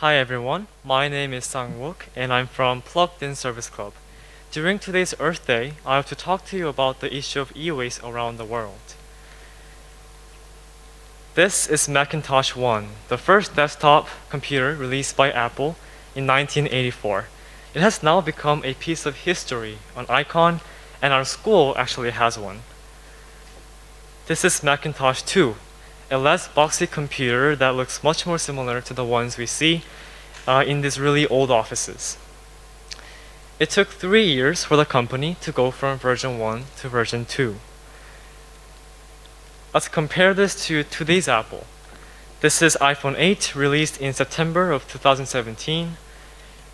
Hi everyone, my name is Sang-wook and I'm from Plugged In Service Club. During today's Earth Day, I have to talk to you about the issue of e-waste around the world. This is Macintosh 1, the first desktop computer released by Apple in 1984. It has now become a piece of history, an icon, and our school actually has one. This is Macintosh 2, a less boxy computer that looks much more similar to the ones we see in these really old offices. It took 3 years for the company to go from version 1 to version 2. Let's compare this to today's Apple. This is iPhone 8 released in September of 2017,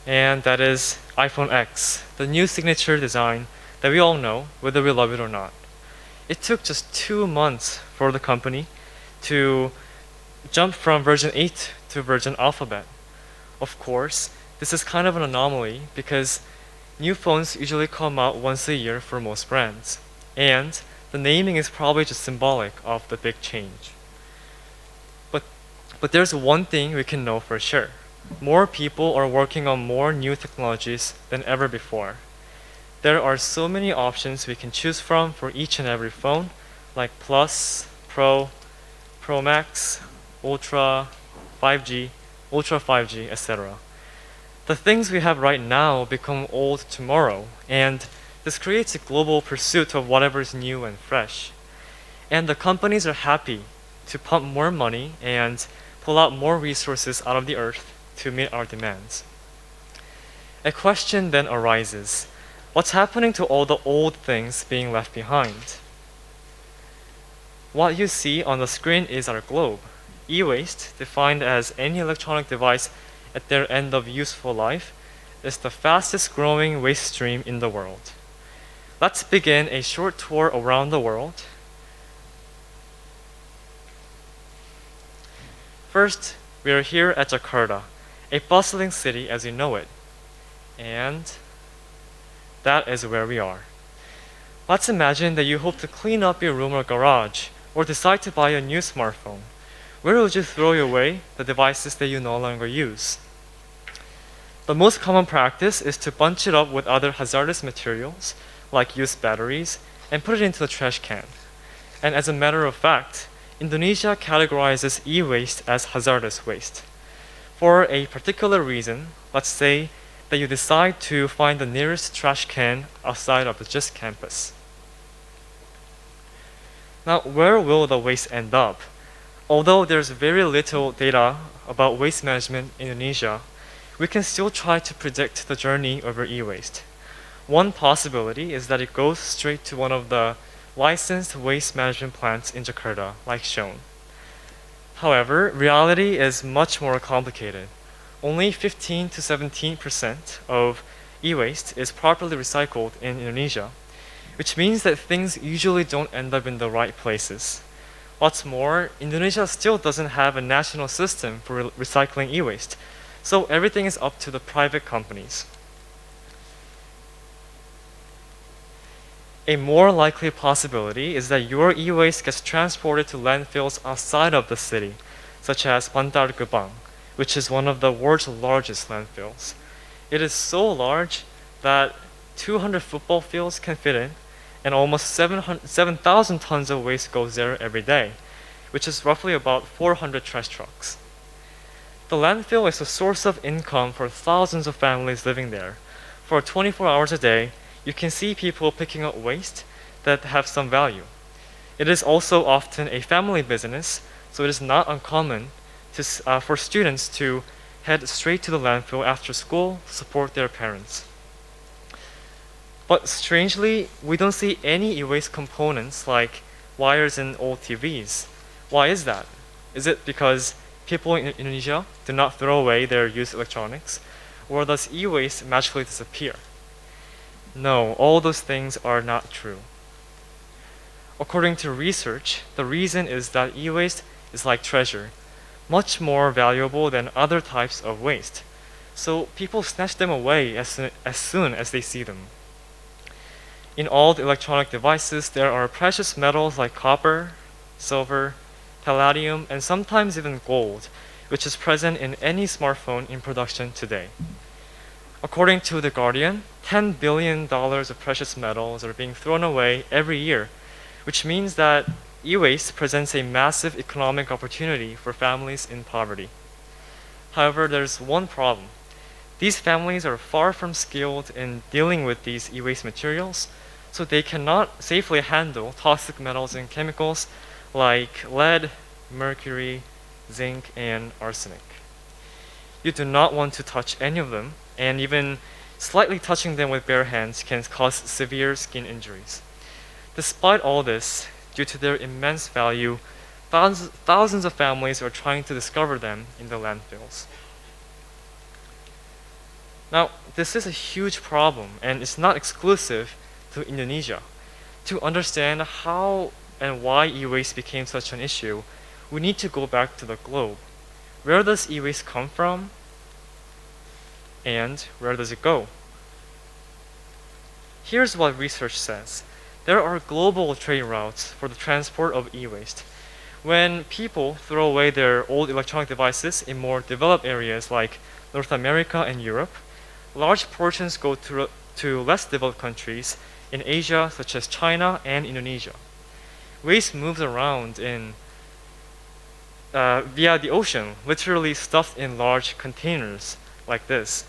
and that is iPhone X, the new signature design that we all know, whether we love it or not. It took just 2 months for the company to jump from version 8 to version Alphabet. Of course, this is kind of an anomaly because new phones usually come out once a year for most brands, and the naming is probably just symbolic of the big change. But there's one thing we can know for sure. More people are working on more new technologies than ever before. There are so many options we can choose from for each and every phone, like Plus, Pro, Pro Max, Ultra, 5G, Ultra 5G, etc. The things we have right now become old tomorrow, and this creates a global pursuit of whatever is new and fresh. And the companies are happy to pump more money and pull out more resources out of the earth to meet our demands. A question then arises. What's happening to all the old things being left behind? What you see on the screen is our globe. E-waste, defined as any electronic device at their end of useful life, is the fastest growing waste stream in the world. Let's begin a short tour around the world. First, we are here at Jakarta, a bustling city as you know it. And that is where we are. Let's imagine that you hope to clean up your room or garage, or decide to buy a new smartphone. Where would you throw away the devices that you no longer use? The most common practice is to bunch it up with other hazardous materials, like used batteries, and put it into the trash can. And as a matter of fact, Indonesia categorizes e-waste as hazardous waste. For a particular reason, let's say that you decide to find the nearest trash can outside of the JISC campus. Now, where will the waste end up? Although there's very little data about waste management in Indonesia, we can still try to predict the journey of your e-waste. One possibility is that it goes straight to one of the licensed waste management plants in Jakarta, like shown. However, reality is much more complicated. Only 15 to 17% of e-waste is properly recycled in Indonesia, which means that things usually don't end up in the right places. What's more, Indonesia still doesn't have a national system for recycling e-waste, so everything is up to the private companies. A more likely possibility is that your e-waste gets transported to landfills outside of the city, such as Bantar Gebang, which is one of the world's largest landfills. It is so large that 200 football fields can fit in, and almost 7,000 tons of waste goes there every day, which is roughly about 400 trash trucks. The landfill is a source of income for thousands of families living there. For 24 hours a day, you can see people picking up waste that have some value. It is also often a family business, so it is not uncommon for students to head straight to the landfill after school to support their parents. But strangely, we don't see any e-waste components like wires in old TVs. Why is that? Is it because people in Indonesia do not throw away their used electronics, or does e-waste magically disappear? No, all those things are not true. According to research, the reason is that e-waste is like treasure, much more valuable than other types of waste. So people snatch them away as soon as they see them. In all the electronic devices, there are precious metals like copper, silver, palladium, and sometimes even gold, which is present in any smartphone in production today. According to The Guardian, $10 billion of precious metals are being thrown away every year, which means that e-waste presents a massive economic opportunity for families in poverty. However, there's one problem. These families are far from skilled in dealing with these e-waste materials, so they cannot safely handle toxic metals and chemicals like lead, mercury, zinc, and arsenic. You do not want to touch any of them, and even slightly touching them with bare hands can cause severe skin injuries. Despite all this, due to their immense value, thousands of families are trying to discover them in the landfills. Now, this is a huge problem, and it's not exclusive to Indonesia. To understand how and why e-waste became such an issue, we need to go back to the globe. Where does e-waste come from? And where does it go? Here's what research says. There are global trade routes for the transport of e-waste. When people throw away their old electronic devices in more developed areas like North America and Europe, large portions go to less developed countries in Asia, such as China and Indonesia. Waste moves around via the ocean, literally stuffed in large containers like this.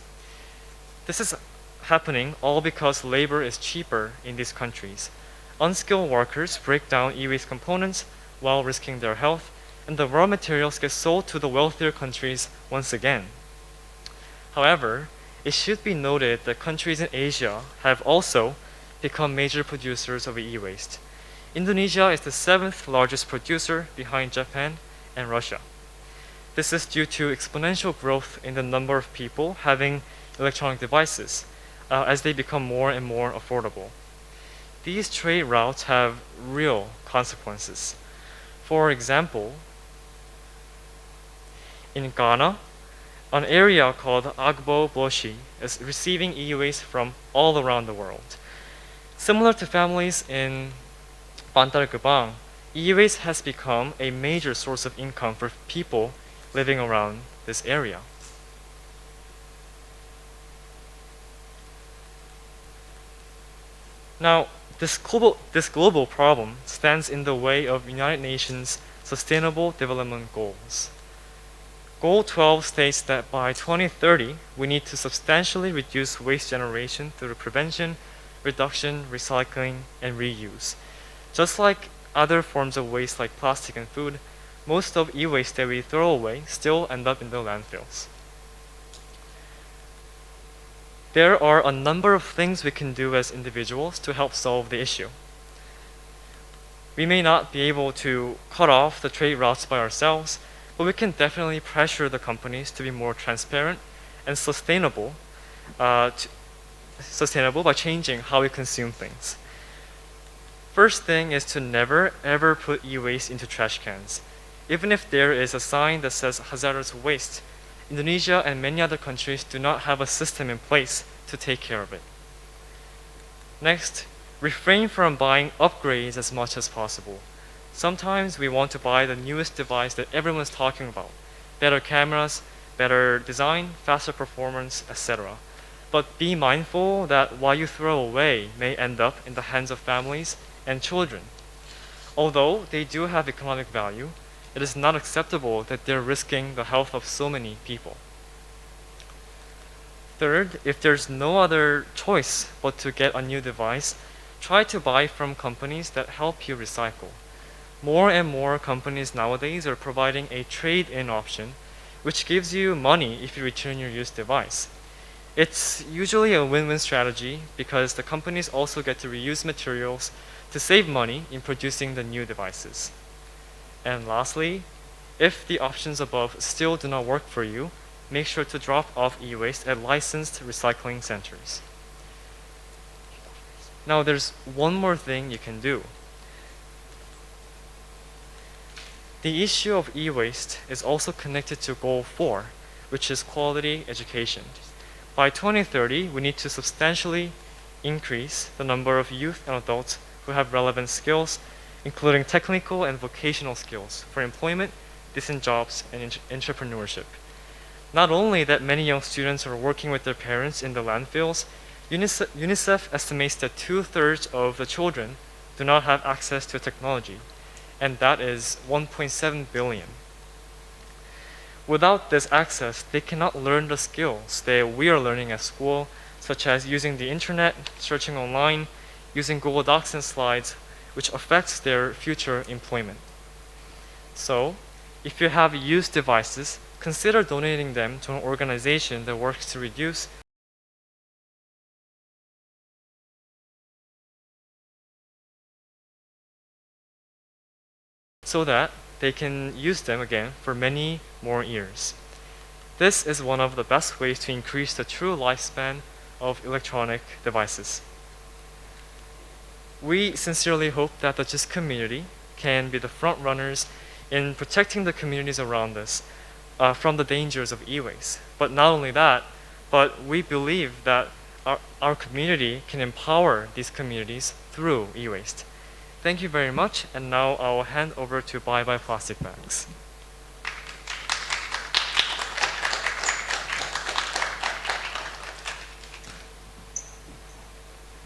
This is happening all because labor is cheaper in these countries. Unskilled workers break down e-waste components while risking their health, and the raw materials get sold to the wealthier countries once again. However, it should be noted that countries in Asia have also become major producers of e-waste. Indonesia is the 7th largest producer behind Japan and Russia. This is due to exponential growth in the number of people having electronic devices as they become more and more affordable. These trade routes have real consequences. For example, in Ghana, an area called Agbo Boshi is receiving e-waste from all around the world. Similar to families in Bantar Gebang, e-waste has become a major source of income for people living around this area. Now, this global problem stands in the way of United Nations Sustainable Development Goals. Goal 12 states that by 2030, we need to substantially reduce waste generation through prevention, reduction, recycling, and reuse. Just like other forms of waste like plastic and food, most of e-waste that we throw away still end up in the landfills. There are a number of things we can do as individuals to help solve the issue. We may not be able to cut off the trade routes by ourselves, but we can definitely pressure the companies to be more transparent and sustainable by changing how we consume things. First thing is to never ever put e-waste into trash cans. Even if there is a sign that says hazardous waste, Indonesia and many other countries do not have a system in place to take care of it. Next, refrain from buying upgrades as much as possible. Sometimes we want to buy the newest device that everyone's talking about. Better cameras, better design, faster performance, etc. But be mindful that what you throw away may end up in the hands of families and children. Although they do have economic value, it is not acceptable that they're risking the health of so many people. Third, if there's no other choice but to get a new device, try to buy from companies that help you recycle. More and more companies nowadays are providing a trade-in option, which gives you money if you return your used device. It's usually a win-win strategy because the companies also get to reuse materials to save money in producing the new devices. And lastly, if the options above still do not work for you, make sure to drop off e-waste at licensed recycling centers. Now there's one more thing you can do. The issue of e-waste is also connected to Goal 4, which is quality education. By 2030, we need to substantially increase the number of youth and adults who have relevant skills, including technical and vocational skills for employment, decent jobs, and entrepreneurship. Not only that many young students are working with their parents in the landfills, UNICEF estimates that 2/3 of the children do not have access to technology, and that is 1.7 billion. Without this access, they cannot learn the skills that we are learning at school, such as using the internet, searching online, using Google Docs and slides, which affects their future employment. So, if you have used devices, consider donating them to an organization that works to reduce so that they can use them again for many more years. This is one of the best ways to increase the true lifespan of electronic devices. We sincerely hope that the JISC community can be the front runners in protecting the communities around us from the dangers of e-waste. But not only that, but we believe that our community can empower these communities through e-waste. Thank you very much, and now I'll hand over to Bye Bye Plastic Bags.